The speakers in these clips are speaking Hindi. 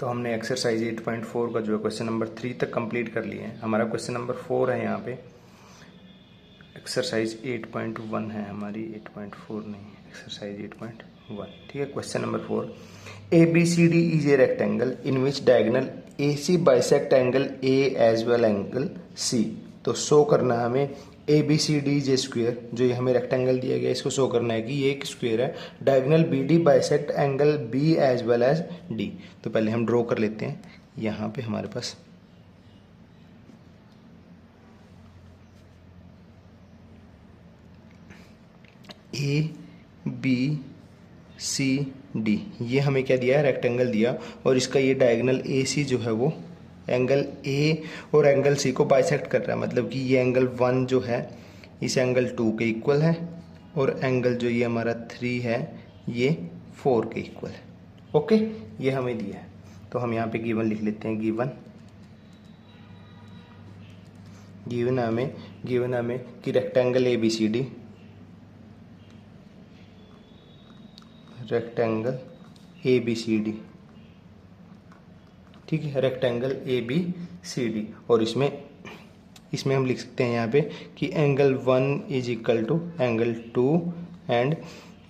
तो हमने एक्सरसाइज 8.4 का जो है क्वेश्चन नंबर 3 तक कंप्लीट कर लिया है। हमारा क्वेश्चन नंबर 4 है यहाँ पे। एक्सरसाइज 8.1 है हमारी, 8.4 नहीं, एक्सरसाइज 8.1। ठीक है, question number 4, ABCD is a rectangle in which diagonal AC bisect angle A as well angle C। तो शो करना है हमें ABCD इज ए स्क्वेयर, जो ये हमें रेक्टेंगल दिया गया है, इसको शो करना है कि ये एक स्क्वेयर है। Diagonal BD bisect angle B as well as D। तो पहले हम ड्रॉ कर लेते हैं। यहाँ पे हमारे पास ABCD ये हमें क्या दिया है, रेक्टेंगल दिया, और इसका ये डायगोनल AC जो है वो एंगल A और एंगल C को बाइसेक्ट कर रहा है। मतलब कि ये एंगल 1 जो है इस एंगल 2 के इक्वल है, और एंगल जो ये हमारा 3 है ये 4 के इक्वल है। ओके, ये हमें दिया है। तो हम यहाँ पे गिवन लिख लेते हैं। गिवन हमें कि रेक्टेंगल ABCD, रेक्टेंगल ABCD, ठीक है, रेक्टेंगल ABCD, और इसमें हम लिख सकते हैं यहाँ पे कि angle 1 is equal to angle 2 and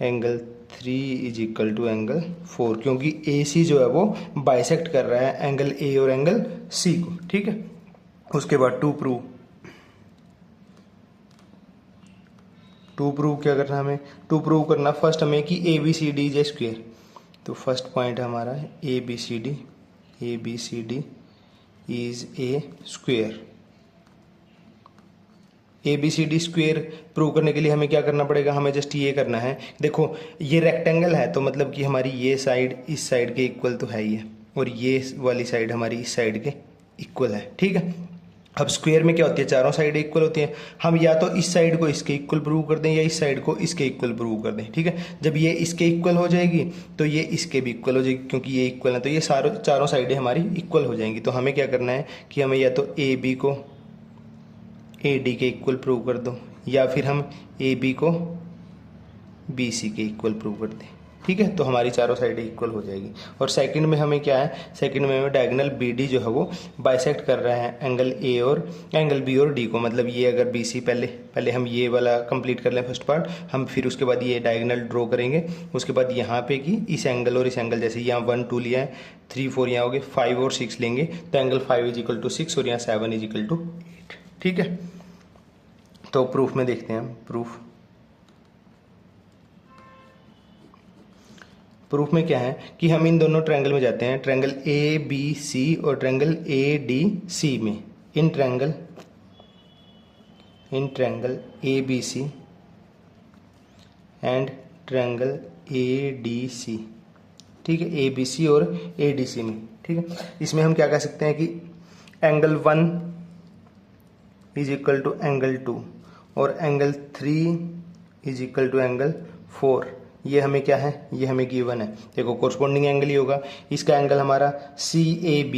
angle 3 is equal to angle 4, क्योंकि AC जो है वो बाइसेक्ट कर रहा है एंगल A और एंगल C को। ठीक है, उसके बाद टू प्रूव क्या करना हमें, टू प्रूव करना फर्स्ट हमें कि ABCD इज ए स्क्वेयर। तो फर्स्ट पॉइंट हमारा है ABCD is a square. ABCD square prove करने के लिए हमें क्या करना पड़ेगा, हमें जस्ट ये करना है, देखो ये रेक्टेंगल है तो मतलब कि हमारी ये साइड इस साइड के इक्वल तो है ही है, और ये वाली साइड हमारी इस साइड के इक्वल है। ठीक है, अब स्क्वायर में क्या होती है, चारों साइड इक्वल होती हैं। हम या तो इस साइड को इसके इक्वल प्रूव कर दें या इस साइड को इसके इक्वल प्रूव कर दें। ठीक है, जब ये इसके इक्वल हो जाएगी तो ये इसके भी इक्वल हो जाएगी, क्योंकि ये इक्वल है तो ये चारों साइडें हमारी इक्वल हो जाएंगी। तो हमें क्या करना है कि हमें या तो AB को AD के इक्वल प्रूव कर दो, या फिर हम AB को BC के इक्वल प्रूव कर दें। ठीक है, तो हमारी चारों साइडें इक्वल हो जाएगी। और सेकंड में हमें क्या है, सेकंड में हमें डायगोनल BD जो है वो बाइसेक्ट कर रहा है एंगल A और एंगल B और D को। मतलब ये अगर BC पहले हम ये वाला कंप्लीट कर लें फर्स्ट पार्ट, हम फिर उसके बाद ये डायगोनल ड्रॉ करेंगे। उसके बाद यहाँ पे कि इस एंगल और इस एंगल, जैसे यहाँ 1 2 लिया है, 3 4 यहाँ हो गए, 5 और 6 लेंगे तो एंगल 5 इज इक्वल टू 6 और यहाँ 7 इज इक्वल टू 8। ठीक है, तो प्रूफ में देखते हैं हम। प्रूफ में क्या है कि हम इन दोनों ट्रायंगल में जाते हैं, ट्रायंगल ABC और ट्रायंगल ADC में। In triangle ABC and triangle ADC, ठीक है, ABC और ADC में। ठीक है, इसमें हम क्या कह सकते हैं कि angle 1 is equal to angle 2 और angle 3 is equal to angle 4। ये हमें क्या है, ये हमें गिवन है। देखो कोरस्पॉन्डिंग एंगल ही होगा, इसका एंगल हमारा CAB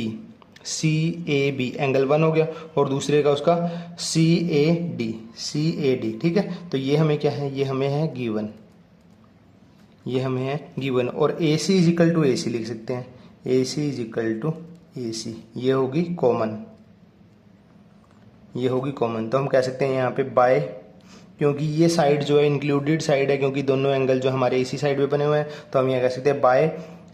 एंगल 1 हो गया, और दूसरे का उसका CAD। ठीक है, तो ये हमें क्या है, ये हमें है गिवन, और AC is equal to AC लिख सकते हैं। AC is equal to AC, ये होगी कॉमन। तो हम कह सकते हैं यहाँ पे बाय, क्योंकि ये साइड जो है इंक्लूडेड साइड है, क्योंकि दोनों एंगल जो हमारे इसी साइड पे बने हुए हैं, तो हम यहाँ कह सकते हैं बाय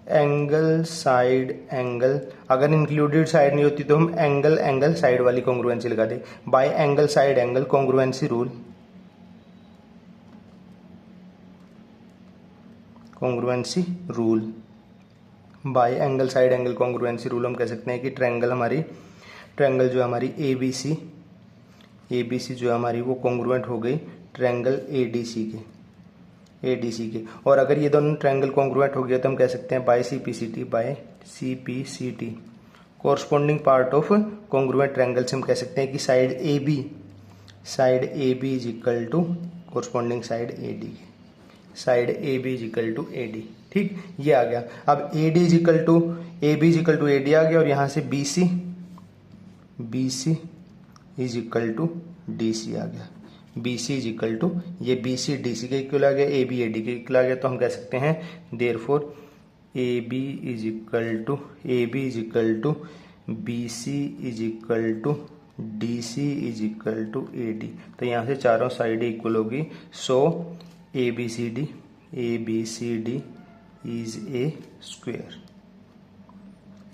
एंगल साइड एंगल। अगर इंक्लूडेड साइड नहीं होती तो हम एंगल साइड वाली कॉन्ग्रुएंसी लगा दे। By angle side angle congruency rule, by angle side angle congruency rule हम कह सकते हैं कि ट्रायंगल जो हमारी ABC जो हमारी वो कॉन्ग्रुएंट हो गई ट्रायंगल ADC के। और अगर ये दोनों ट्रायंगल कॉन्ग्रुएंट हो गया तो हम कह सकते हैं by CPCT corresponding part of congruent triangle से हम कह सकते हैं कि side AB is equal to corresponding side AB is equal to AD। ठीक, ये आ गया। अब AB is equal to AD आ गया, और यहाँ से BC is equal to DC आ गया। BC इज इक्वल टू, ये BC DC के इक्वल आ गया, AB AD के इक्वल आ गया। तो हम कह सकते हैं therefore A B is equal to B C is equal to D C is equal to A D. तो यहाँ से चारों साइड इक्वल होगी। So A B C D is a square.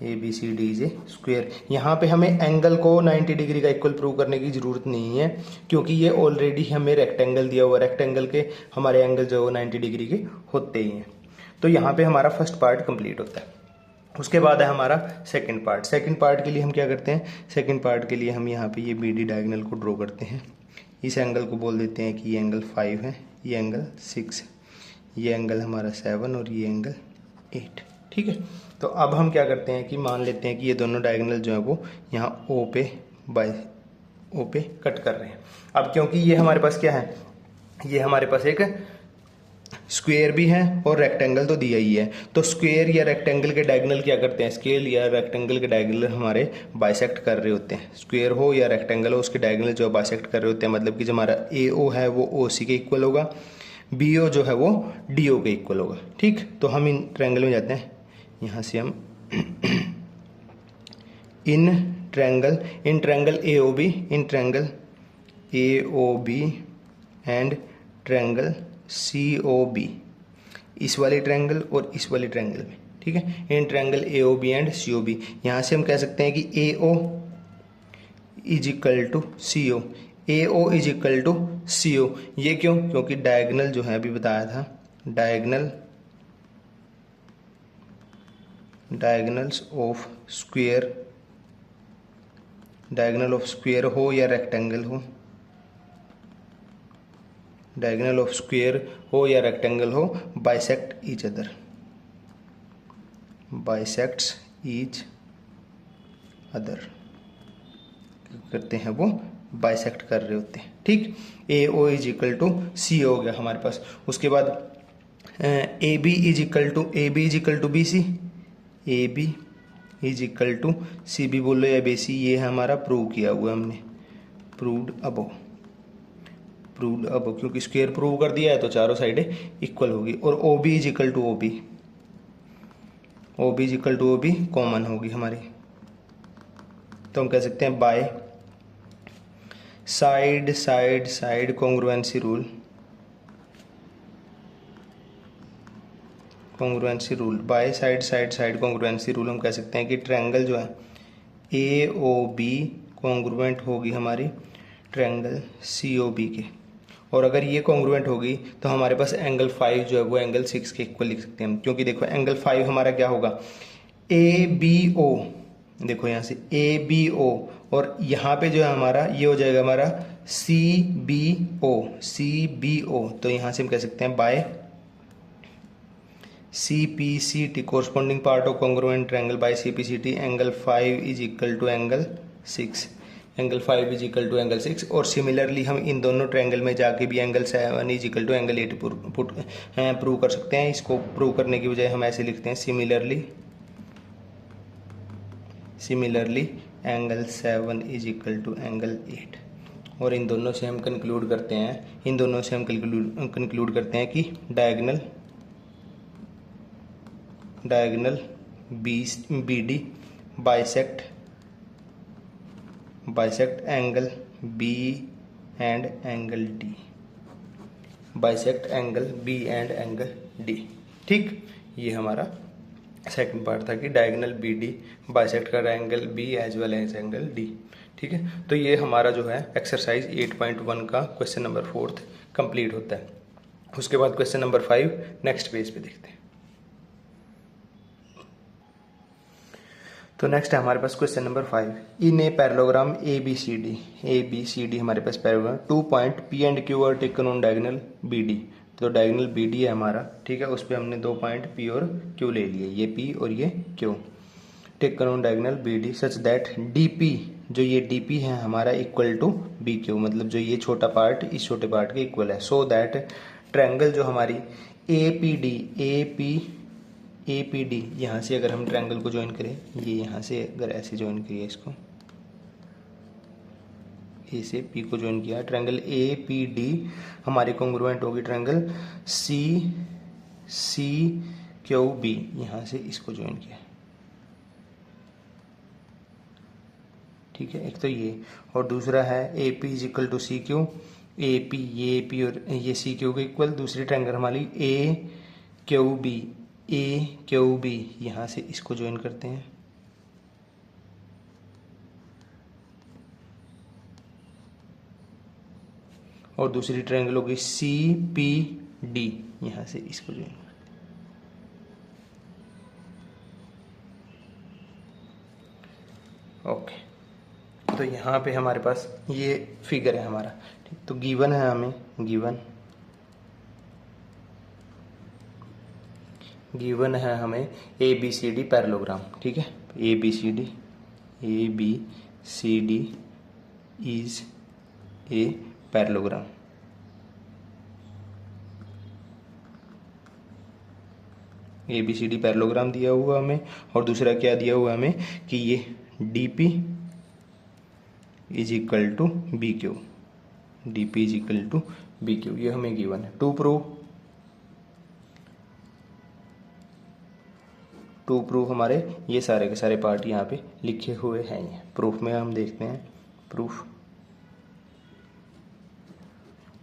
A B C D is a square. यहाँ पे हमें एंगल को 90 डिग्री का इक्वल प्रूव करने की जरूरत नहीं है, क्योंकि ये ऑलरेडी हमें रेक्टेंगल दिया हुआ, रेक्टेंगल के हमारे एंगल जो है 90 डिग्री के होते ही हैं। तो यहाँ पे हमारा फर्स्ट पार्ट कंप्लीट होता है। उसके बाद है हमारा सेकंड पार्ट। सेकंड पार्ट के लिए हम क्या करते हैं, सेकंड पार्ट के लिए हम यहाँ पे ये बी डी डायगोनल को ड्रॉ करते हैं। इस एंगल को बोल देते हैं कि ये एंगल 5 है, ये एंगल 6 है, ये एंगल हमारा 7 और ये एंगल 8। ठीक है। तो अब हम क्या करते हैं कि मान लेते हैं कि ये दोनों डायगोनल जो है वो यहाँ ओ पे कट कर रहे हैं। अब क्योंकि ये हमारे पास क्या है, ये हमारे पास एक स्क्वायर भी है और रेक्टेंगल तो दिया ही है। तो स्क्वायर या रेक्टेंगल के डायगोनल क्या करते हैं, स्केल या रेक्टेंगल के डायगोनल हमारे बाइसेक्ट कर रहे होते हैं। स्क्वायर हो या रेक्टेंगल हो, उसके डायगोनल जो बाइसेक्ट कर रहे होते हैं। मतलब कि जो हमारा ए ओ है वो ओ सी के इक्वल होगा, बी ओ जो है वो डी ओ के इक्वल होगा। ठीक। तो हम इन ट्रायंगल में जाते हैं। यहाँ से हम इन triangle A O B and triangle C O B, इस वाले ट्रायंगल और इस वाले ट्रायंगल में। ठीक है। In triangle A O B and C O B, यहाँ से हम कह सकते हैं कि A O is equal to C O, A O is equal to C O. ये क्यों, क्योंकि डायगोनल जो है अभी बताया था, डायगोनल्स ऑफ स्क्वायर हो या रेक्टेंगल हो, डायगोनल ऑफ स्क्वायर हो या रेक्टेंगल हो, बाइसेक्ट्स ईच अदर करते हैं, वो बाइसेक्ट कर रहे होते हैं। ठीक। A O is equal to C हो गया हमारे पास। उसके बाद A B is equal to B C, A B is equal to C B बोलो या बी सी, ये हमारा प्रूव किया हुआ हमने, प्रूव्ड अबव, क्योंकि स्क्वायर प्रूव कर दिया है तो चारों साइडें इक्वल होगी। और O B is equal to O B common होगी हमारी। तो हम कह सकते हैं by side congruency rule, by side congruency rule हम कह सकते हैं कि ट्रायंगल जो है ए ओ बी कॉन्ग्रुएंट होगी हमारी ट्रायंगल सी ओ बी के। और अगर ये कॉन्ग्रुएंट होगी तो हमारे पास एंगल 5 जो है वो एंगल 6 के इक्वल लिख सकते हैं हम। क्योंकि देखो एंगल 5 हमारा क्या होगा, ए बी ओ, देखो यहाँ से ए बी ओ, और यहाँ पे जो है हमारा ये हो जाएगा हमारा सी बी ओ। तो यहाँ से हम कह सकते हैं by C P C T, corresponding part of congruent triangle by C P C T, angle 5 is equal to angle 6। और सिमिलरली हम इन दोनों ट्रायंगल में जाके भी angle 7 is equal to angle 8 prove कर सकते हैं। इसको प्रूव करने की बजाय हम ऐसे लिखते हैं similarly angle 7 is equal to angle 8। और इन दोनों से हम कंक्लूड करते हैं कि diagonal B D bisect angle B and angle D. ठीक। ये हमारा सेकंड पार्ट था कि डायगोनल बी डी बाइसेक्ट कर angle B as well as angle D. ठीक है। तो ये हमारा जो है एक्सरसाइज 8.1 का क्वेश्चन नंबर 4 कंप्लीट होता है। उसके बाद क्वेश्चन नंबर 5 नेक्स्ट पेज पे देखते हैं। तो नेक्स्ट है हमारे पास question number 5। In a parallelogram A B C D हमारे पास parallelogram 2 point P and Q R taken on diagonal B D. तो डायगोनल बी डी है हमारा। ठीक है। उस पर हमने 2 पॉइंट पी और क्यू ले लिए, ये पी और ये Q, taken on diagonal B D such that D P, जो ये डी पी है हमारा इक्वल टू बी क्यू, मतलब जो ये छोटा पार्ट इस छोटे पार्ट के इक्वल है। सो दैट ट्रायंगल जो हमारी ए पी डी, यहाँ से अगर हम ट्रायंगल को ज्वाइन करें, ये यहाँ से अगर ऐसे ज्वाइन करिए, इसको ए से पी को ज्वाइन किया, ट्रायंगल ए पी डी हमारे कॉन्ग्रुएंट होगी ट्रायंगल सी क्यू बी, यहाँ से इसको ज्वाइन किया, ठीक है। एक तो ये, और दूसरा है A P is equal to C Q, A P और ये सी क्यू के इक्वल। दूसरी ट्रायंगल हमारी ए क्यू बी, यहाँ से इसको ज्वाइन करते हैं, और दूसरी ट्रायंगल होगी सी पी डी, यहाँ से इसको ज्वाइन करते हैं, ओके। तो यहाँ पे हमारे पास ये फिगर है हमारा, ठीक। तो गिवन है हमें, गिवन है हमें A B C D parallelogram, ठीक है। A B C D is a parallelogram. A B C D parallelogram दिया हुआ हमें, और दूसरा क्या दिया हुआ हमें कि ये D P is equal to B Q, D P is equal to B Q, ये हमें गिवन है। टू प्रूफ हमारे ये सारे के सारे पार्ट यहाँ पे लिखे हुए हैं। ये प्रूफ में हम देखते हैं,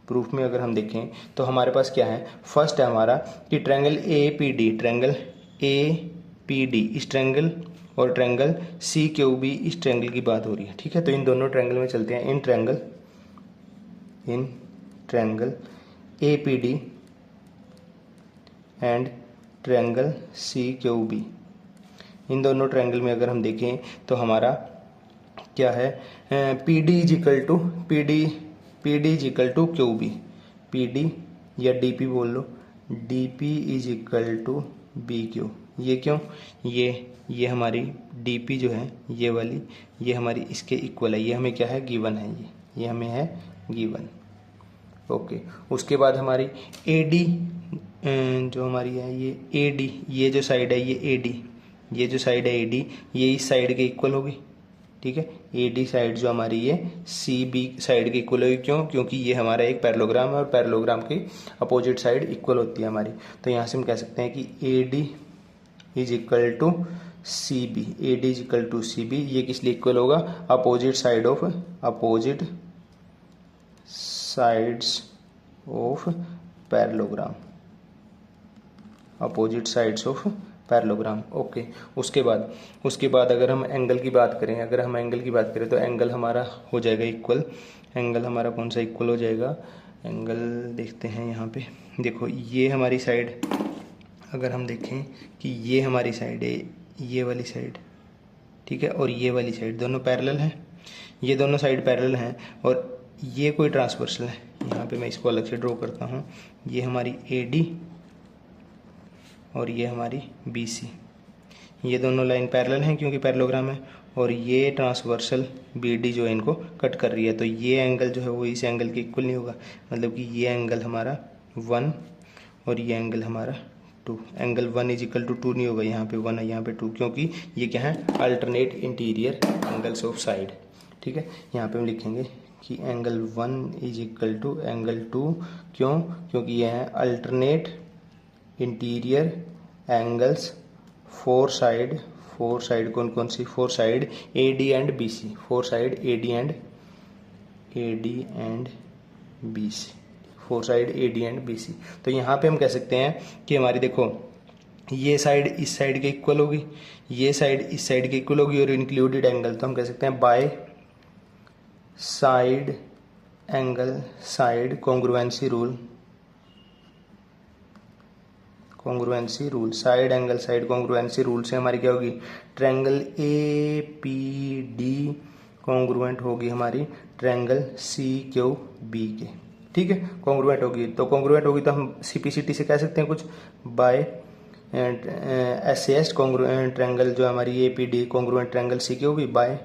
प्रूफ में अगर हम देखें तो हमारे पास क्या है, फर्स्ट है हमारा कि ट्रायंगल ए पी डी, इस ट्रायंगल और ट्रायंगल सी क्यू बी, इस ट्रायंगल की बात हो रही है, ठीक है। तो इन दोनों ट्रायंगल में चलते हैं। In triangle A P D and triangle C Q B, इन दोनों ट्रायंगल में अगर हम देखें तो हमारा क्या है, P D is equal to Q B, P D या डी पी बोल लो, D P is equal to B Q. ये क्यों, ये हमारी डी पी जो है ये वाली, ये हमारी इसके इक्वल है, ये हमें क्या है, गिवन है, ये हमें है गिवन, ओके। उसके बाद हमारी ए डी जो हमारी है, ये ए डी, ये जो साइड है ये ए डी, ये जो साइड है ए डी, ये इस साइड के इक्वल होगी, ठीक है। ए डी साइड जो हमारी ये सी बी साइड के इक्वल होगी, क्यों, क्योंकि ये हमारा एक पैरेललोग्राम है और पैरेललोग्राम की अपोजिट साइड इक्वल होती है हमारी। तो यहाँ से हम कह सकते हैं कि A D is equal to C B, A D is equal to C B, ये किस लिए इक्वल होगा, opposite sides of parallelogram, opposite sides of parallelogram, okay. उसके बाद अगर हम एंगल की बात करें, तो एंगल हमारा हो जाएगा इक्वल। एंगल हमारा कौन सा इक्वल हो जाएगा, एंगल देखते हैं यहाँ पे, देखो ये हमारी साइड, अगर हम देखें कि ये हमारी साइड है, ये वाली साइड, ठीक है, और ये वाली साइड दोनों पैरेलल हैं, ये दोनों साइड पैरेलल हैं, और ये कोई ट्रांसवर्सल है। यहाँ पे मैं इसको अलग से ड्रॉ करता हूँ, ये हमारी ए डी और ये हमारी बी सी, ये दोनों लाइन पैरेलल हैं क्योंकि पैरेललोग्राम है, और ये ट्रांसवर्सल बी डी जो है इनको कट कर रही है। तो ये एंगल जो है वो इस एंगल के इक्वल नहीं होगा, मतलब कि ये एंगल हमारा 1 और ये एंगल हमारा 2, एंगल 1 इज इक्वल टू 2 नहीं होगा, यहाँ पे 1 है, यहाँ पे 2, क्योंकि ये क्या है, alternate interior angles of side, ठीक है। यहाँ पे हम लिखेंगे कि angle 1 is equal to angle 2, क्यों, क्योंकि ये है alternate interior angles for side कौन सी, for side A D and B C, for side A D and B C, for side A D and B C. तो यहाँ पे हम कह सकते हैं कि हमारी देखो ये साइड इस साइड के इक्वल होगी, ये साइड इस साइड के इक्वल होगी, और इंक्लूडेड एंगल तो हम कह सकते हैं by side angle side congruency rule, side angle side congruency rule से हमारी क्या होगी, triangle A P D congruent होगी हमारी ट्रायंगल सी क्यू बी के, ठीक है, कॉन्ग्रुएंट होगी। तो कॉन्ग्रुएंट होगी तो हम सीपीसीटी से कह सकते हैं कुछ, by S C S congruent triangle जो हमारी A P D congruent triangle C Q B by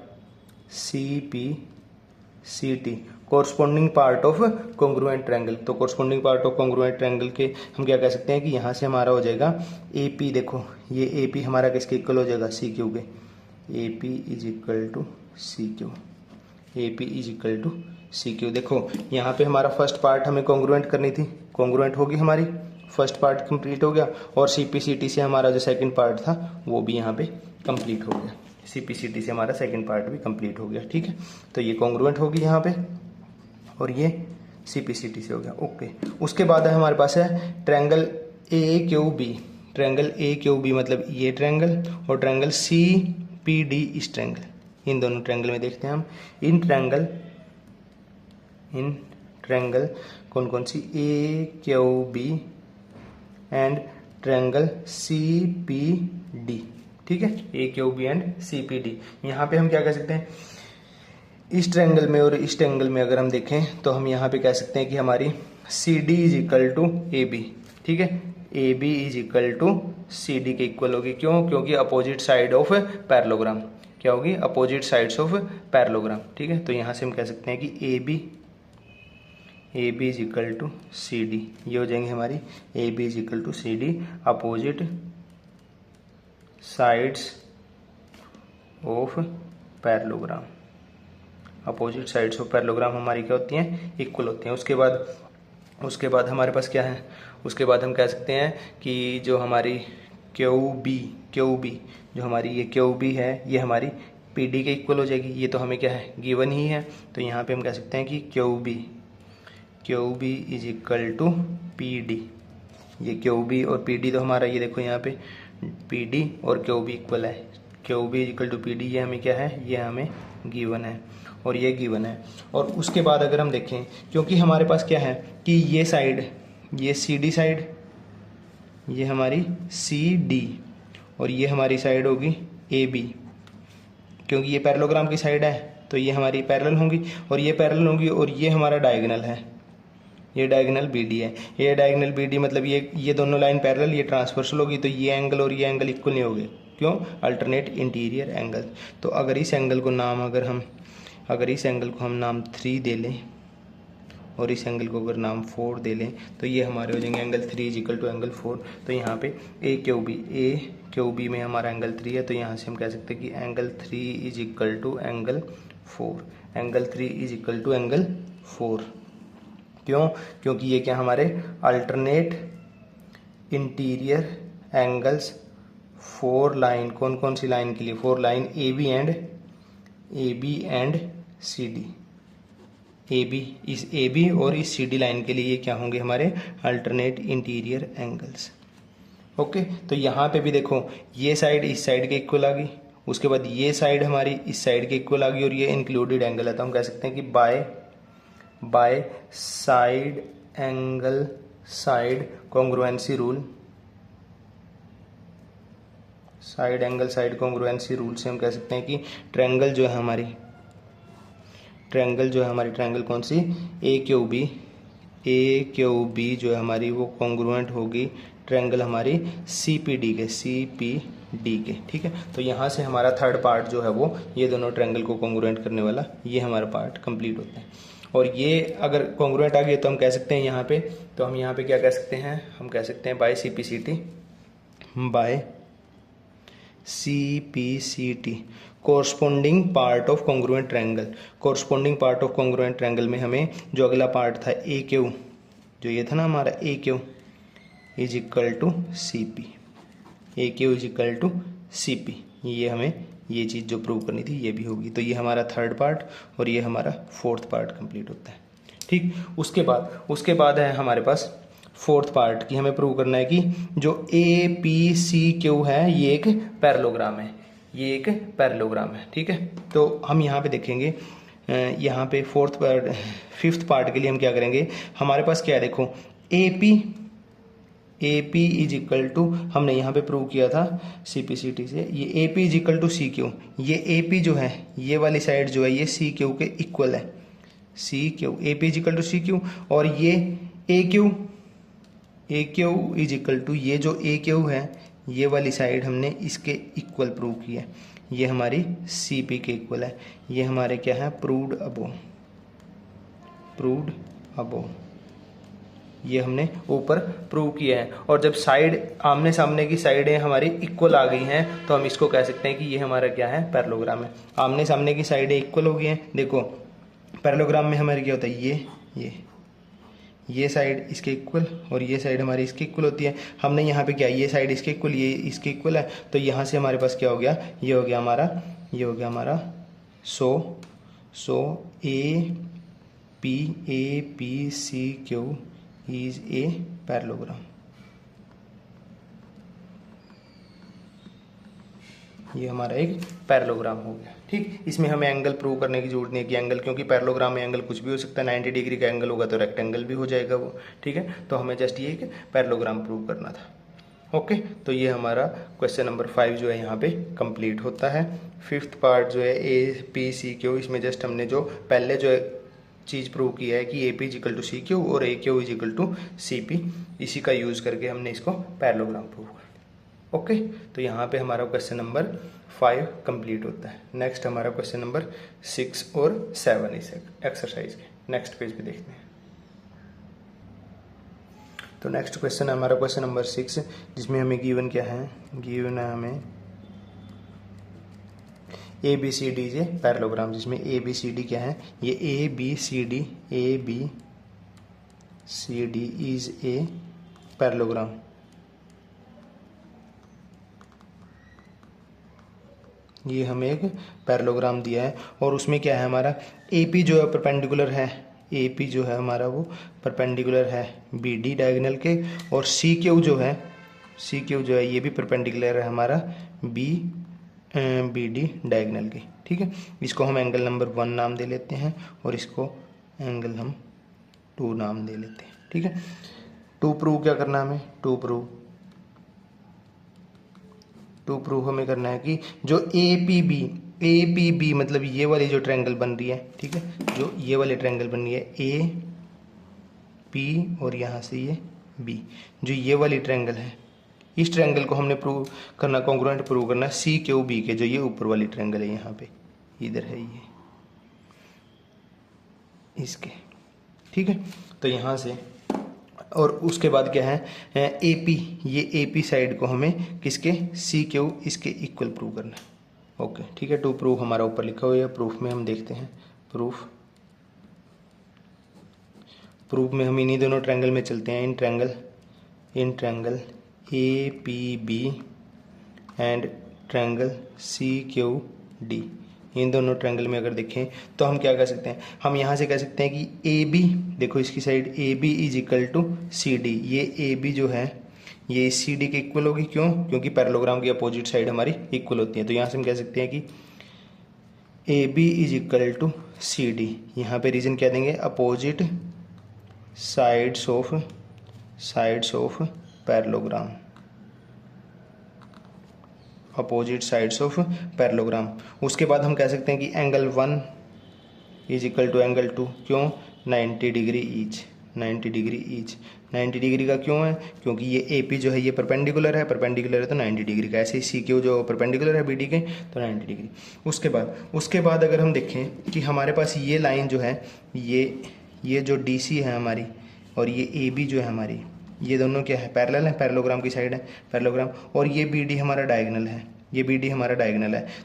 C P C T corresponding part of congruent triangle. तो corresponding part of congruent triangle के हम क्या कह सकते हैं कि यहाँ से हमारा हो जाएगा ए पी, देखो ये ए पी हमारा किसके इक्वल हो जाएगा, सी क्यू के, A P is equal to C Q, A P is equal to C Q. देखो यहाँ पे हमारा फर्स्ट पार्ट हमें कॉन्ग्रुएंट करनी थी, कॉन्ग्रुएंट होगी हमारी, फर्स्ट पार्ट कंप्लीट हो गया, और CPCT से हमारा जो सेकंड पार्ट था वो भी यहाँ पे कंप्लीट हो गया। CPCT से हमारा सेकंड पार्ट भी कंप्लीट हो गया। ठीक है, तो ये कॉन्ग्रुएंट होगी यहाँ पे, और ये CPCT से हो गया। ओके, उसके बाद है हमारे पास है ट्रायंगल AQB। ट्रायंगल AQB मतलब ये ट्रायंगल, और ट्रायंगल CPD इस ट्रायंगल, इन दोनों ट्रायंगल में देखते हैं हम। इन ट्रायंगल कौन कौन सी, AQB एंड ट्रायंगल CPD। ठीक है, AQB एंड CPD। यहाँ पे हम क्या कह सकते हैं, इस ट्रायंगल में और इस ट्रायंगल में अगर हम देखें तो हम यहाँ पे कह सकते हैं कि हमारी CD is equal to AB। ठीक है, AB is equal to CD के इक्वल होगी। क्यों? क्योंकि अपोजिट साइड ऑफ पैरेललोग्राम क्या होगी, अपोजिट साइड्स ऑफ पैरेललोग्राम। ठीक है, तो यहाँ से हम कह सकते हैं कि AB is equal to CD, ये हो जाएंगे हमारी AB is equal to CD, opposite sides of parallelogram. Opposite sides of parallelogram हमारी क्या होती हैं, इक्वल होती हैं। उसके बाद हमारे पास क्या है, उसके बाद हम कह सकते हैं कि जो हमारी QB जो हमारी ये QB है, ये हमारी PD के इक्वल हो जाएगी। ये तो हमें क्या है, गिवन ही है। तो यहाँ पे हम कह सकते हैं कि QB is equal to PD। ये QB और PD तो हमारा, ये देखो यहाँ पे PD और QB इक्वल है। QB is equal to PD, ये हमें क्या है, ये हमें गिवन है, और ये गिवन है। और उसके बाद अगर हम देखें, क्योंकि हमारे पास क्या है कि ये साइड, ये CD साइड, ये हमारी CD, और ये हमारी साइड होगी AB। क्योंकि ये पैरेललोग्राम की साइड है तो ये हमारी पैरेलल होंगी, और ये पैरेलल होंगी, और ये हमारा डायगोनल है, ये डायगोनल BD है। ये डायगोनल BD मतलब ये दोनों लाइन पैरेलल, ये ट्रांसवर्सल होगी, तो ये एंगल और ये एंगल इक्वल नहीं होंगे। क्यों? Alternate interior angle. तो अगर इस एंगल को हम नाम 3 दे लें, और इस एंगल को अगर नाम 4 दे लें, तो ये हमारे हो जाएंगे angle 3 is equal to angle 4। तो यहाँ पे AQB में हमारा एंगल 3 है, तो यहाँ से हम कह सकते हैं कि angle 3 is equal to angle 4। Angle 3 is equal to angle 4। क्यों? क्योंकि ये क्या हमारे अल्टरनेट इंटीरियर एंगल्स 4 लाइन, कौन सी लाइन के लिए, 4 लाइन AB एंड CD। इस AB और इस CD लाइन के लिए ये क्या होंगे, हमारे अल्टरनेट इंटीरियर एंगल्स। ओके, तो यहाँ पे भी देखो, ये साइड इस साइड के इक्वल आ गई, उसके बाद ये साइड हमारी इस साइड के इक्वल आ गई, और ये इंक्लूडेड एंगल है। तो हम कह सकते हैं कि by side angle side congruency rule, side angle side congruency rule से हम कह सकते हैं कि ट्रायंगल जो है हमारी, ट्रायंगल कौन सी, AQB जो है हमारी, वो कॉन्ग्रुएंट होगी ट्रायंगल हमारी CPD के। ठीक है, तो यहाँ से हमारा थर्ड पार्ट जो है वो, ये दोनों ट्रायंगल को कॉन्ग्रुएंट करने वाला, ये हमारा पार्ट कंप्लीट होता है। और ये अगर कॉन्ग्रुएंट आ गया तो हम कह सकते हैं यहाँ पे, तो हम यहाँ पे क्या कह सकते हैं, हम कह सकते हैं by CPCT corresponding part of congruent triangle. Corresponding part of congruent triangle में हमें जो अगला पार्ट था AQ, जो ये था ना हमारा AQ is equal to CP, AQ is equal to CP, ये हमें ये चीज़ जो प्रूव करनी थी ये भी होगी। तो ये हमारा थर्ड पार्ट और ये हमारा फोर्थ पार्ट कंप्लीट होता है। ठीक, उसके बाद है हमारे पास फोर्थ पार्ट की, हमें प्रूव करना है कि जो APCQ है ये एक पैरेललोग्राम है, ये एक पैरेललोग्राम है। ठीक है, तो हम यहाँ पे देखेंगे, यहाँ पे फिफ्थ पार्ट के लिए हम क्या करेंगे, हमारे पास क्या है देखो, AP इज इक्वल टू, हमने यहाँ पे प्रूव किया था CPCT से, ये AP is equal to CQ, ये AP जो है ये वाली साइड जो है ये CQ के इक्वल है, CQ AP is equal to CQ, और ये AQ इज इक्वल टू, ये जो AQ है ये वाली साइड हमने इसके इक्वल प्रूव किया है, ये हमारी CP के इक्वल है, ये हमारे क्या है प्रूव्ड अबोव, ये हमने ऊपर प्रूव किया है। और जब साइड आमने सामने की साइडें हमारी इक्वल आ गई हैं तो हम इसको कह सकते हैं कि ये हमारा क्या है पैरेललोग्राम है। आमने सामने की साइडें इक्वल हो गई हैं, देखो पैरेललोग्राम में हमारे क्या होता है, ये साइड इसके इक्वल और ये साइड हमारी इसके इक्वल होती है। हमने यहाँ पे क्या, ये साइड इसके इक्वल, ये इसके इक्वल है, तो यहाँ से हमारे पास क्या हो गया, ये हो गया हमारा 100 A P C Q is a parallelogram. ये हमारा एक पैरेललोग्राम हो गया। ठीक, इसमें हमें एंगल प्रूव करने की जरूरत नहीं है कि एंगल, क्योंकि पैरेललोग्राम में एंगल कुछ भी हो सकता है, 90 डिग्री का एंगल होगा तो रेक्टेंगल भी हो जाएगा वो। ठीक है, तो हमें जस्ट ये एक पैरेललोग्राम प्रूव करना था। ओके, तो ये हमारा क्वेश्चन नंबर 5 जो है यहाँ पे कंप्लीट होता है। 5th पार्ट जो है ए पी सी क्यू, इसमें जस्ट हमने जो पहले जो है चीज़ प्रूव किया है कि A P is equal to C Q और A Q is equal to C P, इसी का यूज़ करके हमने इसको पैरेललोग्राम प्रूव कर दिया। ओके, तो यहाँ पे हमारा क्वेश्चन नंबर 5 कंप्लीट होता है। नेक्स्ट हमारा क्वेश्चन नंबर 6 और 7 इस एक्सरसाइज के नेक्स्ट पेज पे देखते हैं। तो नेक्स्ट क्वेश्चन है हमारा क्वेश्चन नंबर 6, जिसमें हमें गिवन क्या है, गिवन है हमें A B C D J parallelogram, जिसमें ए बी सी डी क्या है, ये A B C D is a parallelogram. ये हमें एक पैरेललोग्राम दिया है और उसमें क्या है हमारा ए पी जो है परपेंडिकुलर है, ए पी जो है हमारा वो परपेंडिकुलर है बी डी डायगोनल के, और सी क्यू जो है ये भी परपेंडिकुलर है हमारा बी डी डायगोनल के। ठीक है, इसको हम एंगल नंबर 1 नाम दे लेते हैं और इसको एंगल हम 2 नाम दे लेते हैं। ठीक है, टू प्रूव क्या करना हमें, टू प्रूव हमें करना है कि जो ए पी बी मतलब ये वाली जो ट्रायंगल बन रही है, ठीक है, जो ये वाली ट्रायंगल बन रही है ए पी और यहाँ से ये बी, जो ये वाली ट्रायंगल है, इस ट्रायंगल को हमने प्रूव करना, कॉन्ग्रुएंट प्रूव करना सी क्यू बी के, जो ये ऊपर वाली ट्रायंगल है यहाँ पे, इधर है ये इसके। ठीक है, तो यहाँ से और उसके बाद क्या है ए पी, ये ए पी साइड को हमें किसके, सी क्यू इसके इक्वल प्रूव करना है। ओके, ठीक है, टू प्रूफ हमारा ऊपर लिखा हुआ है। प्रूफ में हम देखते हैं, प्रूफ में हम इन्हीं दोनों ट्रायंगल में चलते हैं, in triangle A P B and triangle C Q D, इन दोनों ट्रायंगल में अगर देखें तो हम क्या कह सकते हैं, हम यहाँ से कह सकते हैं कि ए बी, देखो इसकी side A B is equal to C D, ये ए बी जो है ये सी डी के इक्वल होगी, क्यों, क्योंकि पैरेललोग्राम की अपोजिट साइड हमारी इक्वल होती है। तो यहाँ से हम कह सकते हैं कि A B is equal to C D, यहाँ पे रीजन क्या देंगे, opposite sides of parallelogram, opposite sides of parallelogram. उसके बाद हम कह सकते हैं कि angle 1 is equal to angle 2, क्यों, 90 डिग्री ईच, 90 डिग्री का क्यों है, क्योंकि ये ए पी जो है ये परपेंडिकुलर है तो 90 डिग्री का, ऐसे ही सी क्यू जो परपेंडिकुलर है बी डी के तो 90 डिग्री। उसके बाद अगर हम देखें कि हमारे पास ये लाइन जो है, ये जो डी सी है हमारी और ये ए बी जो है हमारी, ये दोनों क्या है, पैरेलल है, पैरेललोग्राम की साइड है पैरेललोग्राम, और ये बी डी हमारा डायगोनल है,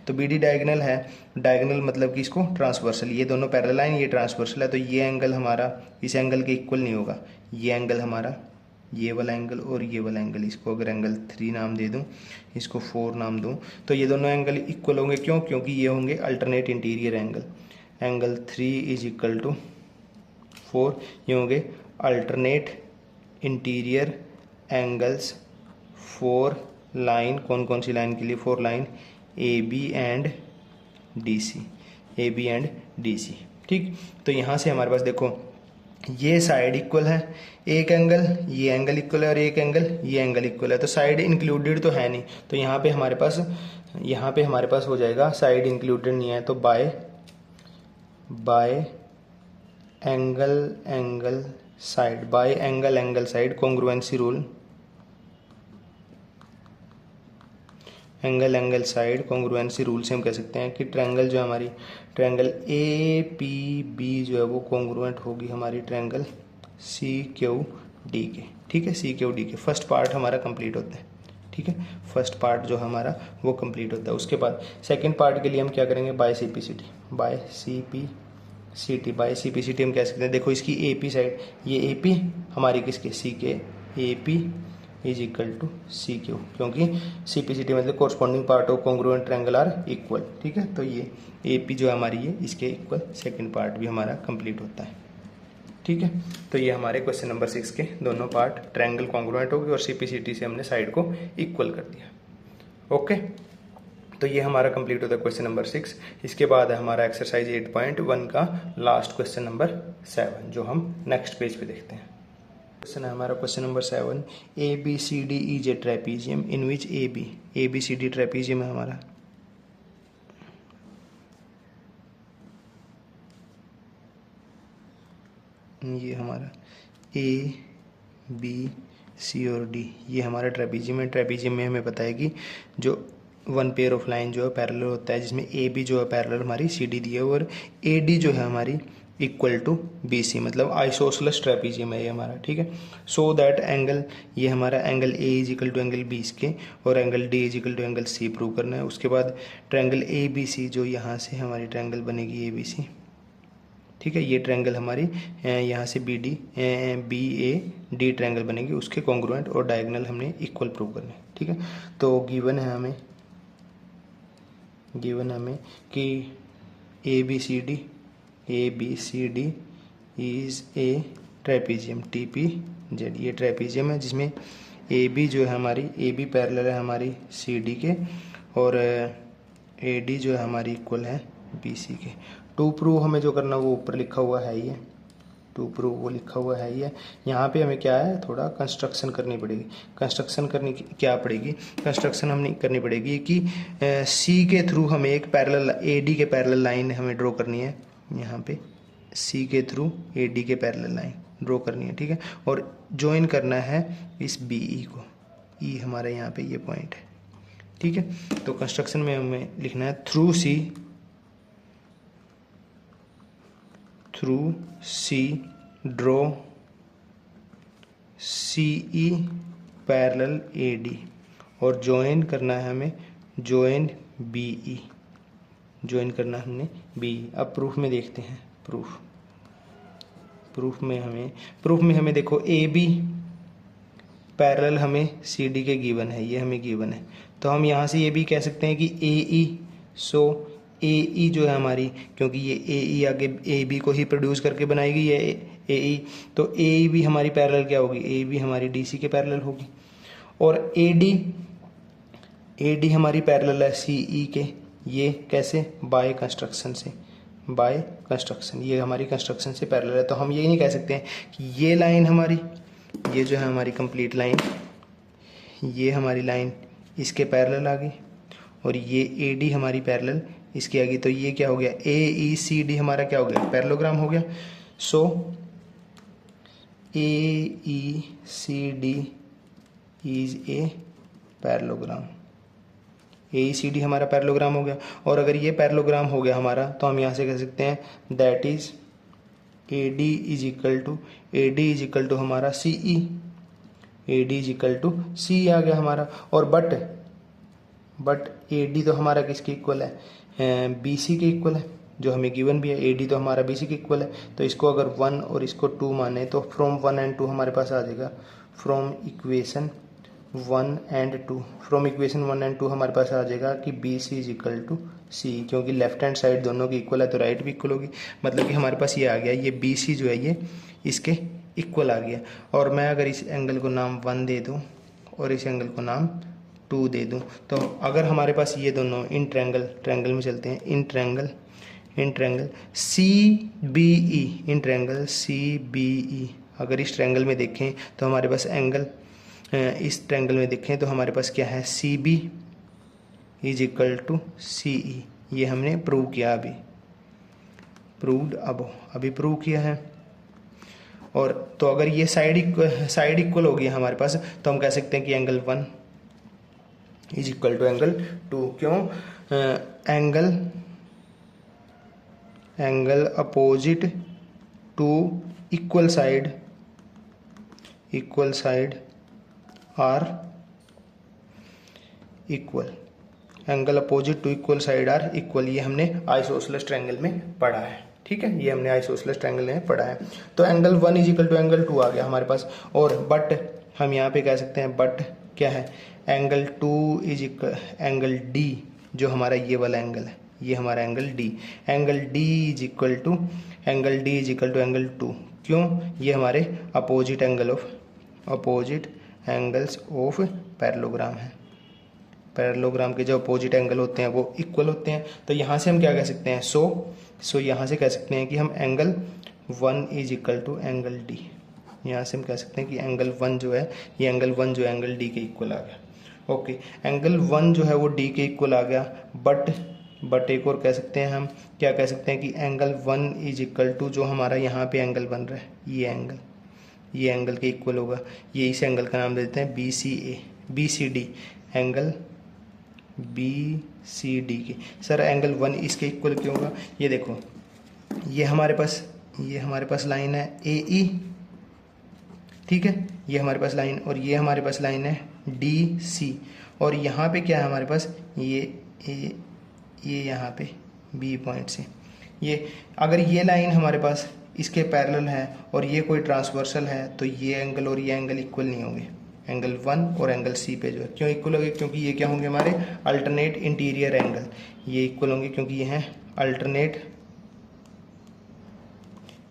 तो बी डी डायगोनल है, डायगोनल मतलब कि इसको ट्रांसवर्सल, ये दोनों पैरेलल लाइन, ये ट्रांसवर्सल है, तो ये एंगल हमारा इस एंगल के इक्वल नहीं होगा, ये एंगल हमारा, ये वाला एंगल और ये वाला एंगल, इसको अगर एंगल 3 नाम दे दूं, इसको 4 नाम दूं, तो ये दोनों एंगल इक्वल होंगे, क्यों, क्योंकि ये होंगे alternate interior angle 3 is equal to 4, ये होंगे अल्टरनेट इंटीरियर एंगल्स 4 लाइन, कौन सी लाइन के लिए, 4 line A B and D C. ठीक, तो यहाँ से हमारे पास देखो ये साइड इक्वल है, एक एंगल ये एंगल इक्वल है और एक एंगल ये एंगल इक्वल है, तो साइड इंक्लूडेड तो है नहीं, तो यहाँ पे हमारे पास हो जाएगा, साइड इंक्लूडेड नहीं है तो bye angle side congruency rule, angle side congruency rule से हम कह सकते हैं कि ट्रायंगल जो हमारी ट्रायंगल ए पी बी जो है वो कॉन्ग्रुएंट होगी हमारी ट्रायंगल सी क्यू डी के। ठीक है, सी क्यू डी के फर्स्ट पार्ट हमारा कंप्लीट होता है। ठीक है, फर्स्ट पार्ट जो हमारा वो कंप्लीट होता है। उसके बाद सेकंड पार्ट के लिए हम क्या करेंगे, by C P C T by C P C T हम कह सकते हैं। देखो इसकी ए पी साइड, ये ए पी हमारी किसके, सी के, A P is equal to C Q, क्योंकि सी पी सी टी मतलब corresponding part of congruent triangle are equal. ठीक है, तो ये ए पी जो है हमारी ये इसके इक्वल सेकेंड पार्ट भी हमारा कंप्लीट होता है। ठीक है, तो ये हमारे क्वेश्चन नंबर 6 के दोनों पार्ट ट्रायंगल कॉन्ग्रुएंट हो गए और सी पी सी टी से हमने साइड को इक्वल कर दिया। ओके, तो ये हमारा कंप्लीट होता है क्वेश्चन नंबर 6। इसके बाद है हमारा एक्सरसाइज 8.1 का लास्ट क्वेश्चन नंबर 7, जो हम नेक्स्ट पेज पे देखते हैं। क्वेश्चन है हमारा question number 7, A B C D is a trapezium in which A B C D trapezium है हमारा। ये हमारा ए बी सी और डी ये हमारा ट्रेपीजियम है। ट्रेपीजियम में हमें पता है कि जो वन पेयर ऑफ लाइन जो है पैरेलल होता है, जिसमें ए बी जो है पैरेलल हमारी सी डी दी है और ए डी जो है हमारी इक्वल टू बी सी, मतलब आइसोसेलेस ट्रेपीजियम है ये हमारा। ठीक है, सो दैट एंगल, ये हमारा angle A is equal to angle B इसके और angle D is equal to angle C prove करना है। उसके बाद ट्रायंगल ए बी सी जो यहाँ से हमारी ट्रायंगल बनेगी ए बी सी। ठीक है, ये ट्रायंगल हमारी यहाँ से बी ए डी ट्रायंगल बनेगी, उसके कॉन्ग्रुएंट और डायगोनल हमने इक्वल प्रूव करने। ठीक है, तो गिवन है हमें कि A B C D is a trapezium T P Z. ये ट्रेपीजियम है जिसमें ए बी जो है हमारी, ए बी पैरेलल है हमारी सी डी के और ए डी जो है हमारी इक्वल है बी सी के। टू प्रूव हमें जो करना वो ऊपर लिखा हुआ है, ये टू प्रूव वो लिखा हुआ है ये। यहाँ पे हमें क्या है, थोड़ा कंस्ट्रक्शन करनी पड़ेगी। कंस्ट्रक्शन करनी क्या पड़ेगी, कंस्ट्रक्शन हमने करनी पड़ेगी कि सी के थ्रू हमें एक पैरेलल ए डी के पैरेलल लाइन हमें ड्रॉ करनी है। यहाँ पे सी के थ्रू ए डी के पैरेलल लाइन ड्रॉ करनी है। ठीक है, और ज्वाइन करना है इस बी ई को, ई हमारे यहाँ पे ये पॉइंट है। ठीक है, तो कंस्ट्रक्शन में हमें लिखना है through C draw C E parallel A D और ज्वाइन करना है हमें ज्वाइन बी ई, ज्वाइन करना है हमने बी ई। अब प्रूफ में देखते हैं। प्रूफ में हमें देखो ए बी पैरेलल हमें सी डी के गिवन है, ये हमें गिवन है, तो हम यहाँ से ये भी कह सकते हैं कि ए ई, सो ए ई जो है हमारी, क्योंकि ये ए ई आगे ए बी को ही प्रोड्यूस करके बनाएगी ये ए ई, तो ए ई भी हमारी पैरेलल क्या होगी, ए बी हमारी डी सी के पैरेलल होगी। और ए डी हमारी पैरेलल है सी ई के, ये कैसे, बाय कंस्ट्रक्शन से, बाय कंस्ट्रक्शन, ये हमारी कंस्ट्रक्शन से पैरेलल है। तो हम ये नहीं कह सकते हैं कि ये लाइन हमारी, ये जो है हमारी कंप्लीट लाइन, ये हमारी लाइन इसके पैरेलल आ गई और ये ए डी हमारी पैरेलल इसकी आ गई, तो ये क्या हो गया, ए ई सी डी हमारा क्या हो गया, पैरेललोग्राम हो गया। So A E C D is a parallelogram, A E C D हमारा पैरेललोग्राम हो गया। और अगर ये पैरेललोग्राम हो गया हमारा, तो हम यहाँ से कह सकते हैं that is A D is equal to हमारा C E, A D is equal to C आ गया हमारा। और बट ए डी तो हमारा किसके इक्वल है, बी सी के इक्वल है, जो हमें गिवन भी है। ए डी तो हमारा बी सी के इक्वल है, तो इसको अगर 1 और इसको 2 माने तो फ्रॉम 1 एंड 2 हमारे पास आ जाएगा, फ्रॉम इक्वेशन 1 एंड 2 हमारे पास आ जाएगा कि B C is equal to C, क्योंकि लेफ्ट हैंड साइड दोनों की इक्वल है तो राइट भी इक्वल होगी। मतलब कि हमारे पास ये आ गया, ये बी सी जो है ये इसके इक्वल आ गया। और मैं अगर इस एंगल को नाम 1 दे दूँ और इस एंगल को नाम 2 दे दूं, तो अगर हमारे पास ये दोनों इन ट्रायंगल में चलते हैं, in triangle C B E, अगर इस ट्रायंगल में देखें तो हमारे पास एंगल, इस ट्रायंगल में देखें तो हमारे पास क्या है, C B is equal to C E. ये हमने प्रूव किया, अभी प्रूव किया है। और तो अगर ये साइड इक्वल होगी हमारे पास, तो हम कह सकते हैं कि angle 1 is equal to angle 2। क्यों, angle opposite to equal side are equal, angle opposite to equal side are equal, ये हमने आइसोसेलेस ट्रायंगल में पढ़ा है। ठीक। ठीक है, ये हमने आइसोसेलेस ट्रायंगल में पढ़ा है। तो angle 1 is equal to angle 2 आ गया हमारे पास। और बट हम यहाँ पे कह सकते हैं बट क्या है, angle 2 is equal angle D, जो हमारा ये वाला एंगल है, ये हमारा angle D, angle D is equal to angle 2। क्यों? ये हमारे अपोजिट एंगल्स ऑफ पैरेललोग्राम है। पैरेललोग्राम के जो अपोजिट एंगल होते हैं वो इक्वल होते हैं। तो यहाँ से हम क्या कह सकते हैं, सो यहाँ से कह सकते हैं कि हम angle 1 is equal to angle D, यहाँ से हम कह सकते हैं कि एंगल 1 जो है, ये एंगल 1 जो है एंगल डी के इक्वल आ गया। ओके, एंगल 1 जो है वो डी के इक्वल आ गया। बट एक और कह सकते हैं, हम क्या कह सकते हैं कि एंगल 1 इज इक्वल टू जो हमारा यहाँ पे एंगल बन रहा है, ये एंगल के इक्वल होगा। ये इस एंगल का नाम देते हैं BCD, एंगल BCD के। सर एंगल 1 इसके इक्वल क्यों होगा? ये देखो, ये हमारे पास लाइन है AE, ठीक है, ये हमारे पास लाइन, और ये हमारे पास लाइन है DC, और यहाँ पे क्या है हमारे पास, ये यहाँ पे B पॉइंट से, ये अगर ये लाइन हमारे पास इसके पैरेलल है और ये कोई ट्रांसवर्सल है, तो ये एंगल और ये एंगल इक्वल नहीं होंगे। एंगल 1 और एंगल C पे जो है क्यों इक्वल होंगे? क्योंकि ये क्या होंगे, हमारे अल्टरनेट इंटीरियर एंगल, ये इक्वल होंगे क्योंकि ये हैं अल्टरनेट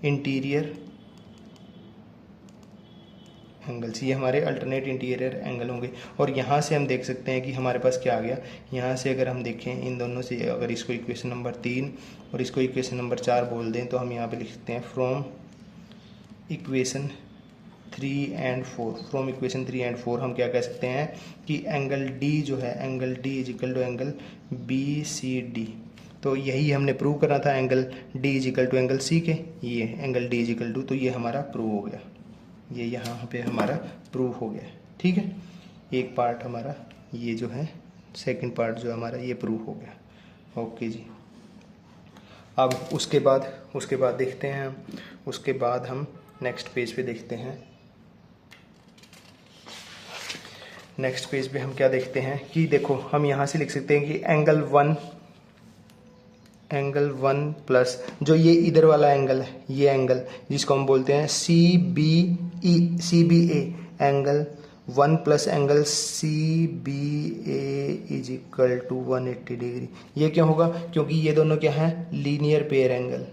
इंटीरियर एंगल्स, ये हमारे अल्टरनेट इंटीरियर एंगल होंगे। और यहाँ से हम देख सकते हैं कि हमारे पास क्या आ गया, यहाँ से अगर हम देखें इन दोनों से, अगर इसको इक्वेशन नंबर 3 और इसको इक्वेशन नंबर 4 बोल दें, तो हम यहाँ पे लिख सकते हैं फ्रॉम इक्वेशन 3 एंड 4 हम क्या कह सकते हैं कि एंगल D जो है, angle D is equal to angle BCD। तो यही हमने प्रूव करना था, angle D is equal to angle C के, ये angle D is equal to, तो ये हमारा प्रूव हो गया, ये यहाँ पे हमारा प्रूव हो गया। ठीक है, एक पार्ट हमारा ये जो है, सेकंड पार्ट जो हमारा ये प्रूव हो गया। ओके जी, अब उसके बाद देखते हैं हम, उसके बाद हम नेक्स्ट पेज पे देखते हैं। नेक्स्ट पेज पे हम क्या देखते हैं कि देखो, हम यहाँ से लिख सकते हैं कि एंगल 1 प्लस जो ये इधर वाला एंगल है, ये एंगल जिसको हम बोलते हैं CBA, angle 1 plus angle CBA is equal to 180 degree. ये क्यों होगा? क्योंकि ये दोनों क्या है, लीनियर पेयर एंगल।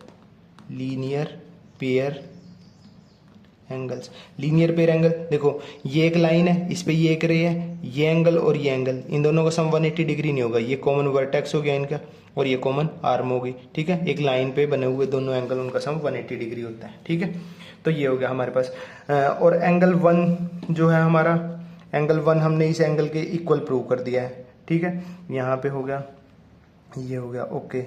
देखो, ये एक लाइन है, इस पे ये एक रे है, ये एंगल और ये एंगल, इन दोनों का सम 180 डिग्री नहीं होगा। ये कॉमन वर्टेक्स हो गया इनका, और ये कॉमन आर्म हो गई। ठीक है, एक लाइन पे बने हुए दोनों एंगल, उनका सम 180 डिग्री होता है। ठीक है, तो ये हो गया हमारे पास। और एंगल 1 जो है हमारा, एंगल 1 हमने इस एंगल के इक्वल प्रूव कर दिया है। ठीक है, यहाँ पे हो गया, ये हो गया। ओके,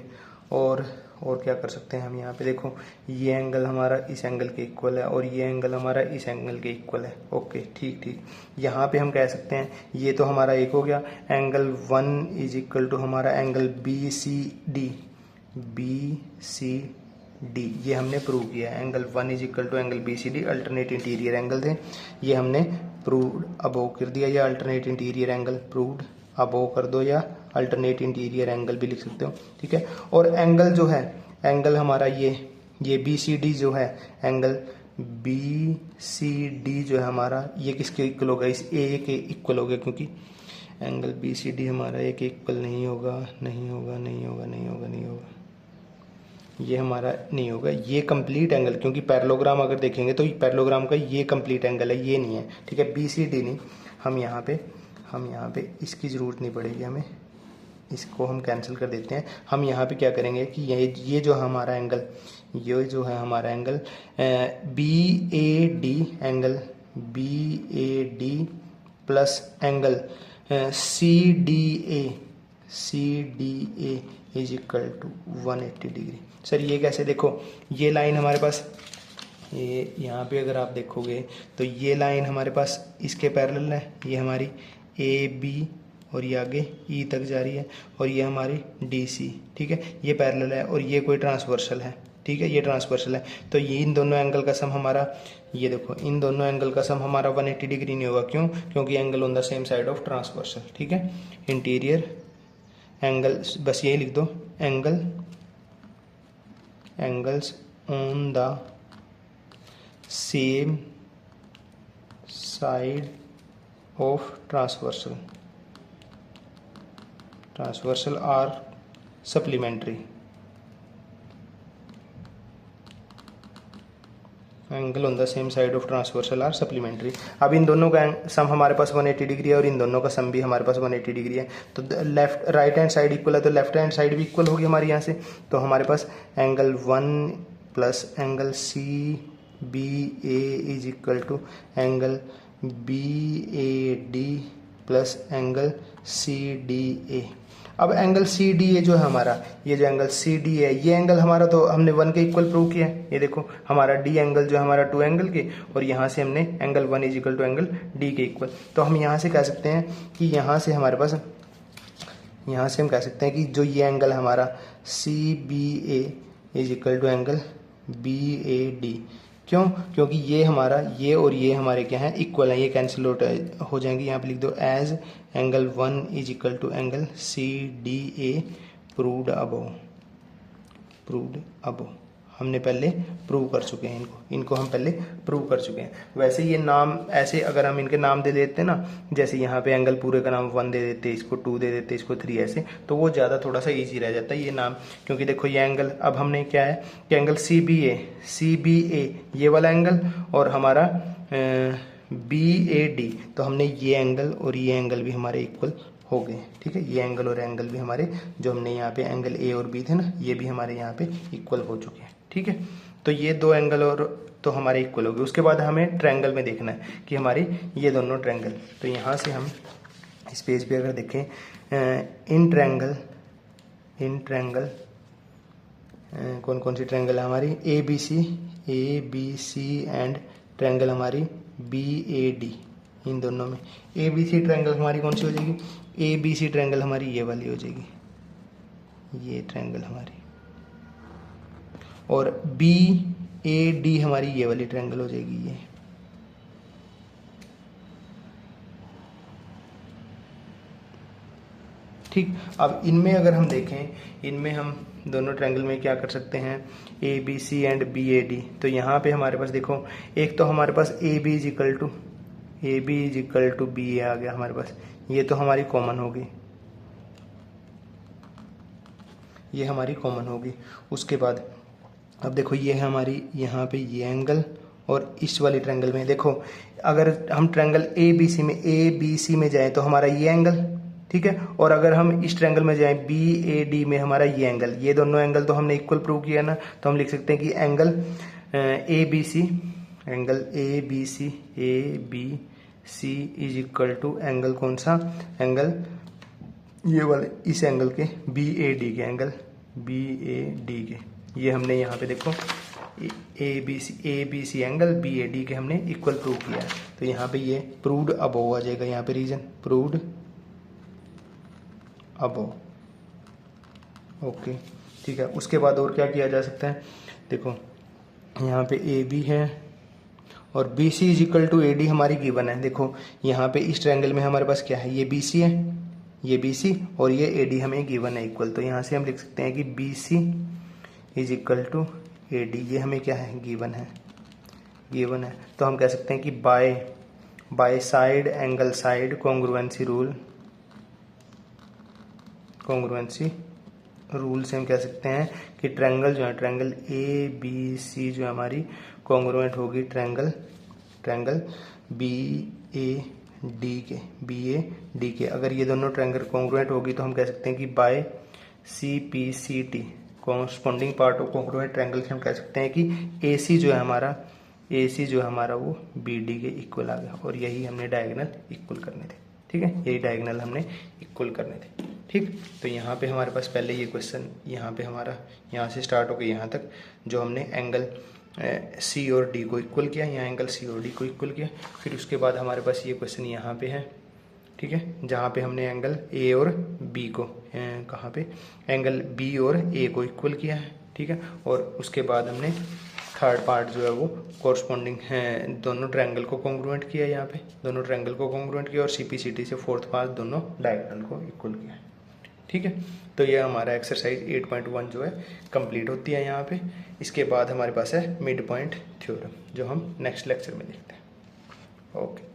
और क्या कर सकते हैं हम यहाँ पे, देखो ये एंगल हमारा इस एंगल के इक्वल है और ये एंगल हमारा इस एंगल के इक्वल है। ओके, ठीक। यहाँ पे हम कह सकते हैं, ये तो हमारा एक हो गया, एंगल 1 इज इक्वल टू हमारा एंगल BCD, ये हमने प्रूव किया है। Angle 1 is equal to angle BCD alternate interior angle थे, ये हमने प्रूव्ड अबोव कर दिया, या alternate interior angle proved above कर दो, या अल्टरनेट इंटीरियर एंगल भी लिख सकते हो। ठीक है, और एंगल जो है, एंगल हमारा ये BCD जो है, एंगल BCD जो है हमारा, ये किसके इक्वल होगा? इस A के इक्वल होगा, क्योंकि एंगल BCD हमारा A के इक्वल नहीं होगा, ये हमारा नहीं होगा। ये कंप्लीट एंगल, क्योंकि पैरेललोग्राम अगर देखेंगे तो पैरेललोग्राम का ये कंप्लीट एंगल है, ये नहीं है। ठीक है, BCD नहीं, हम यहाँ पे इसकी ज़रूरत नहीं पड़ेगी हमें, इसको हम कैंसिल कर देते हैं। हम यहाँ पे क्या करेंगे कि ये जो हमारा एंगल, ये जो है हमारा angle BAD, angle BAD plus angle CDA is equal to 180 degree. Sir ये कैसे? देखो, ये लाइन हमारे पास, ये यहाँ पे अगर आप देखोगे तो ये लाइन हमारे पास इसके पैरेलल है, ये हमारी AB और ये आगे E तक जा रही है, और ये हमारी DC। ठीक है, ये पैरेलल है, और ये कोई ट्रांसवर्सल है। ठीक है, ये ट्रांसवर्सल है, तो ये इन दोनों एंगल का सम हमारा, ये देखो इन दोनों एंगल का सम हमारा 180 डिग्री नहीं होगा। क्यों? क्योंकि angle on the same side of transversal. ठीक है, इंटीरियर एंगल, बस यही लिख दो, angles on the same side of transversal are supplementary. Angle on the same side of transversal are supplementary. अब इन दोनों का सम हमारे पास 180 डिग्री है और इन दोनों का सम भी हमारे पास 180 डिग्री है। तो left right hand side equal है तो लेफ्ट हैंड साइड भी इक्वल होगी हमारे यहाँ से। तो हमारे पास angle 1 plus angle C B A is equal to angle B A D plus angle C D A. अब एंगल सी डी ए जो है हमारा, ये जो एंगल सी डी है, ये एंगल हमारा तो हमने 1 के इक्वल प्रूव किया है। ये देखो हमारा डी एंगल जो है हमारा 2 एंगल के, और यहाँ से हमने angle 1 is equal to angle D के इक्वल। तो हम यहाँ से कह सकते हैं कि यहाँ से हमारे पास, यहाँ से हम कह सकते हैं कि जो ये एंगल हमारा C B A is equal to angle B A D. क्यों? क्योंकि ये हमारा, ये और ये हमारे क्या है, इक्वल है, ये कैंसिल आउट हो जाएंगे। यहाँ पे लिख दो as angle 1 is equal to angle C D A proved above. हमने पहले प्रूव कर चुके हैं इनको हम पहले प्रूव कर चुके हैं। वैसे ये नाम ऐसे अगर हम इनके नाम दे देते ना, जैसे यहाँ पे एंगल पूरे का नाम 1 दे देते, इसको 2 दे देते, इसको 3, ऐसे तो वो ज़्यादा थोड़ा सा इजी रह जाता है ये नाम। क्योंकि देखो ये एंगल, अब हमने क्या है कि एंगल सी बी ए ये वाला एंगल और हमारा बी ए डी, तो हमने ये एंगल और ये एंगल भी हमारे इक्वल हो गए। ठीक है, ये एंगल और एंगल भी हमारे, जो हमने यहाँ पे एंगल ए और बी थे ना, ये भी हमारे यहाँ पे इक्वल हो चुके हैं। ठीक है, तो ये 2 एंगल और तो हमारे इक्वल हो गए। उसके बाद हमें ट्रायंगल में देखना है कि हमारी ये दोनों ट्रायंगल, तो यहाँ से हम इस पेज पे अगर देखें इन ट्रायंगल कौन कौन सी ट्रायंगल है हमारी, A B C and triangle हमारी बी ए डी। इन दोनों में ए बी सी ट्रायंगल हमारी कौन सी हो जाएगी, ए बी सी ट्रायंगल हमारी ये वाली हो जाएगी, ये ट्रायंगल हमारी, और बी ए डी हमारी ये वाली ट्रायंगल हो जाएगी ये। ठीक, अब इनमें अगर हम देखें, इनमें हम दोनों ट्रायंगल में क्या कर सकते हैं, A B C and B A D. तो यहाँ पे हमारे पास देखो, एक तो हमारे पास A B is equal to B A आ गया हमारे पास, ये तो हमारी कॉमन होगी, ये हमारी कॉमन होगी। उसके बाद अब देखो ये है हमारी यहाँ पे ये एंगल, और इस वाली ट्रायंगल में देखो अगर हम ट्रायंगल ए बी सी में जाएं तो हमारा ये एंगल, ठीक है, और अगर हम इस ट्रायंगल में जाएं बी ए डी में हमारा ये एंगल, ये दोनों एंगल तो हमने इक्वल प्रूव किया ना, तो हम लिख सकते हैं कि angle A B C is equal to angle कौन सा, एंगल ये वाले, इस एंगल के बी ए डी के, एंगल बी ए डी के, ये हमने यहाँ पे देखो A B C angle B A D के हमने इक्वल प्रूव किया है। तो यहाँ पे ये प्रूव्ड अबोव आ जाएगा, यहाँ पे रीजन प्रूव्ड अबोव। ओके, ठीक है। उसके बाद और क्या किया जा सकता है, देखो यहाँ पे ए बी है और B C is equal to A D हमारी गिवन है। देखो यहाँ पे इस ट्रायंगल में हमारे पास क्या है, ये बी सी है, ये बी सी और ये ए डी हमें गिवन है इक्वल। तो यहाँ से हम लिख सकते हैं कि B C is equal to A D, ये हमें क्या है, गिवन है। तो हम कह सकते हैं कि by side angle side congruency rule से हम कह सकते हैं कि ट्रायंगल जो है, ट्रायंगल ए बी सी जो हमारी कॉन्ग्रुएंट होगी ट्रायंगल बी ए डी के। अगर ये दोनों ट्रायंगल कॉन्ग्रुएंट होगी तो हम कह सकते हैं कि by C P C T corresponding part of congruent triangle से हम कह सकते हैं कि ए सी जो है हमारा वो बी डी के इक्वल आ गया, और यही हमने डायगोनल इक्वल करने थे। ठीक है, यही डायगोनल हमने इक्वल करने थे। ठीक, तो यहाँ पे हमारे पास पहले ये क्वेश्चन, यहाँ पे हमारा यहाँ से स्टार्ट हो गया यहाँ तक, जो हमने एंगल सी और डी को इक्वल किया, यहाँ एंगल सी और डी को इक्वल किया। फिर उसके बाद हमारे पास ये क्वेश्चन यहाँ पे है, ठीक है, जहाँ पे हमने एंगल ए और बी को, कहाँ पे, एंगल बी और ए को इक्वल किया है। ठीक है, और उसके बाद हमने थर्ड पार्ट जो है वो कॉरस्पॉन्डिंग है, दोनों ट्रायंगल को कॉन्ग्रुएंट किया, यहाँ पे दोनों ट्रायंगल को कॉन्ग्रुएंट किया, और सी पी सी टी से फोर्थ पार्ट दोनों डायगोनल को इक्वल किया। ठीक है, तो ये हमारा एक्सरसाइज 8.1 जो है कंप्लीट होती है यहाँ पे। इसके बाद हमारे पास है मिड पॉइंट थ्योरम, जो हम नेक्स्ट लेक्चर में देखते हैं। ओके।